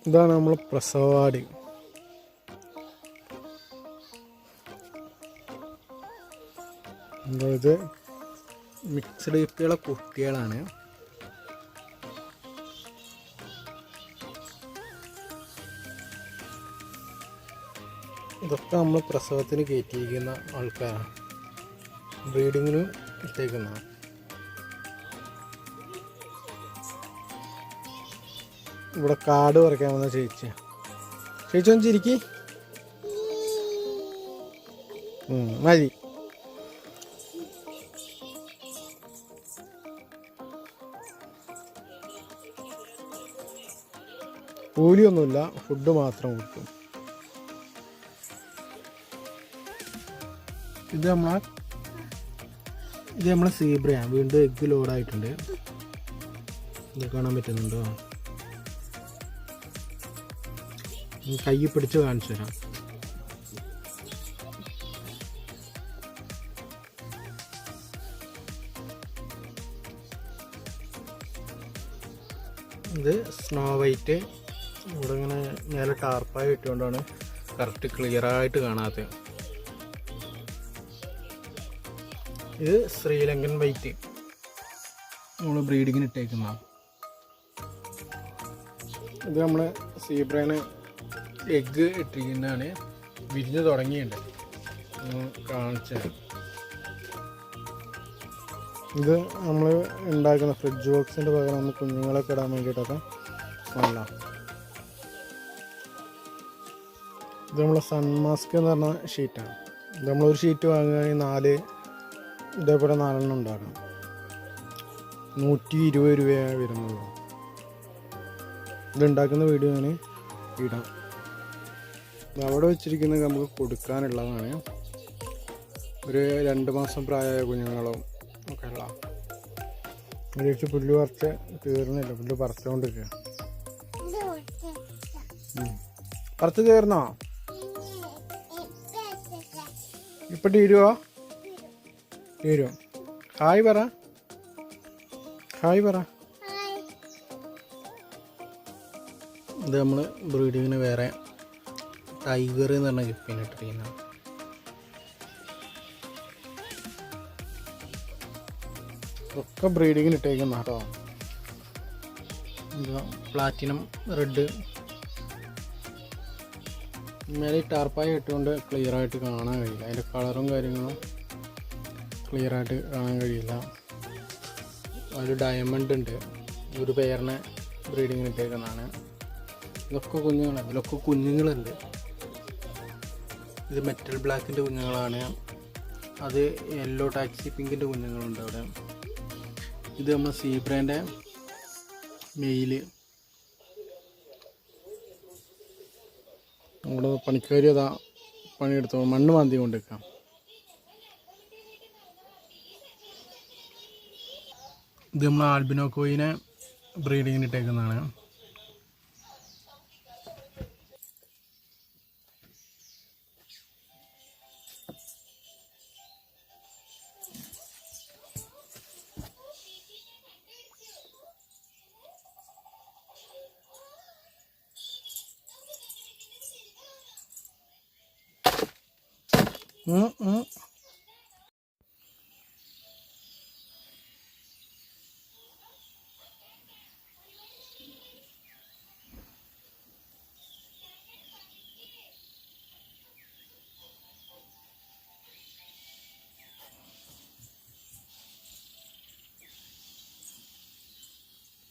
ഇതാണ് നമ്മൾ പ്രസവവാടി. ഇത് മിക്സ്ഡ് കുട്ടികളെ കുട്ടികളാണ്. ഇതൊക്കെ നമ്മൾ പ്രസവത്തിന് കയറ്റിയിരിക്കുന്ന ആൾക്കാരാണ്, ബ്രീഡിങ്ങിന് ഇട്ടേക്കുന്നതാണ്. ഇവിടെ കാട് പറിക്കാൻ വന്ന ചേച്ചി ഒന്ന് ചിരിക്കി മതി. കൂലിയൊന്നുമില്ല, ഫുഡ് മാത്രം കിട്ടും. ഇത് നമ്മളെ സീബ്രയാണ്. വീണ്ടും എഗ്ഗ് ലോഡായിട്ടുണ്ട്. ഇത് കാണാൻ പറ്റുന്നുണ്ടോ? കൈ പിടിച്ച് കാണിച്ചു തരാം. ഇത് സ്നോ വൈറ്റ്. ഇവിടെ ഇങ്ങനെ മേലെ ടാർപ്പായി ഇട്ടുകൊണ്ടാണ് കറക്റ്റ് ക്ലിയറായിട്ട് കാണാത്തത്. ഇത് ശ്രീലങ്കൻ വൈറ്റ്, നമ്മൾ ബ്രീഡിങ്ങിന് ഇട്ടേക്കുന്ന. ഇത് നമ്മൾ സീബ്രേനെ എഗ്ഗ് ഇട്ടിരിക്കുന്നതാണ്. വിരിഞ്ഞ് തുടങ്ങിയിട്ടുണ്ട്, കാണിച്ചത്. ഇത് നമ്മൾ ഉണ്ടാക്കുന്ന ഫ്രിഡ്ജ് ബോക്സിൻ്റെ പകരം നമ്മൾ കുഞ്ഞുങ്ങളൊക്കെ ഇടാൻ വേണ്ടിയിട്ടൊക്കെ നല്ല. ഇത് നമ്മളെ സൺമാസ്ക് എന്ന് പറഞ്ഞ ഷീറ്റാണ്. ഇത് നമ്മളൊരു ഷീറ്റ് വാങ്ങുകയാണെങ്കിൽ 4 ഇതേപോലെ 4 ഉണ്ടാക്കണം. 120 രൂപയാണ് വരുന്നുള്ളൂ. ഇതുണ്ടാക്കുന്ന വീഡിയോ ഞാൻ ഇടാം. അവിടെ വെച്ചിരിക്കുന്നത് നമുക്ക് കൊടുക്കാനുള്ളതാണ്. ഒരു 2 മാസം പ്രായമായ കുഞ്ഞുങ്ങളും ഒക്കെ ഉള്ള. ചേച്ചി പുല്ല് പറിച്ച് തീർന്നില്ല, പുല്ല് പറിച്ചുകൊണ്ടിരിക്കുക. പറിച്ച് തീർന്നോ? ഇപ്പം തീരുവോ? തീരും. ഹായ് പറ, ഹായ് പറ. ഇത് നമ്മൾ ബ്രീഡിങ്ങിന് വേറെ ടൈഗർ എന്ന് പറഞ്ഞ ഗപ്പിനെ ഇട്ടിരിക്കുന്ന. ഒക്കെ ബ്രീഡിങ്ങിന് ഇട്ടേക്കുന്ന കേട്ടോ. Platinum red. മേലെ ടാർപ്പായി ഇട്ടുകൊണ്ട് ക്ലിയറായിട്ട് കാണാൻ കഴിയില്ല. അതിൻ്റെ കളറും കാര്യങ്ങളും ക്ലിയറായിട്ട് കാണാൻ കഴിയില്ല. ഒരു ഡയമണ്ട് ഉണ്ട്. ഒരു പേരിനെ ബ്രീഡിങ്ങിന് ഇട്ടേക്കുന്നതാണ്. ഇതൊക്കെ കുഞ്ഞുങ്ങളാണ്. ഇതിലൊക്കെ കുഞ്ഞുങ്ങളുണ്ട്. ഇത് മെറ്റൽ ബ്ലാക്കിൻ്റെ കുഞ്ഞുങ്ങളാണ്. അത് യെല്ലോ ടാക്സി പിങ്കിൻ്റെ കുഞ്ഞുങ്ങളുണ്ട് അവിടെ. ഇത് നമ്മൾ സീബ്രേൻ്റെ മെയില്. നമ്മുടെ പണിക്കാരി അതാ പണിയെടുത്തോ, മണ്ണ് മാന്തി കൊണ്ടിരിക്കാം. ഇത് നമ്മൾ ആൽബിനോക്കോയിനെ ബ്രീഡിങ്ങിന് ഇട്ടേക്കുന്നതാണ്.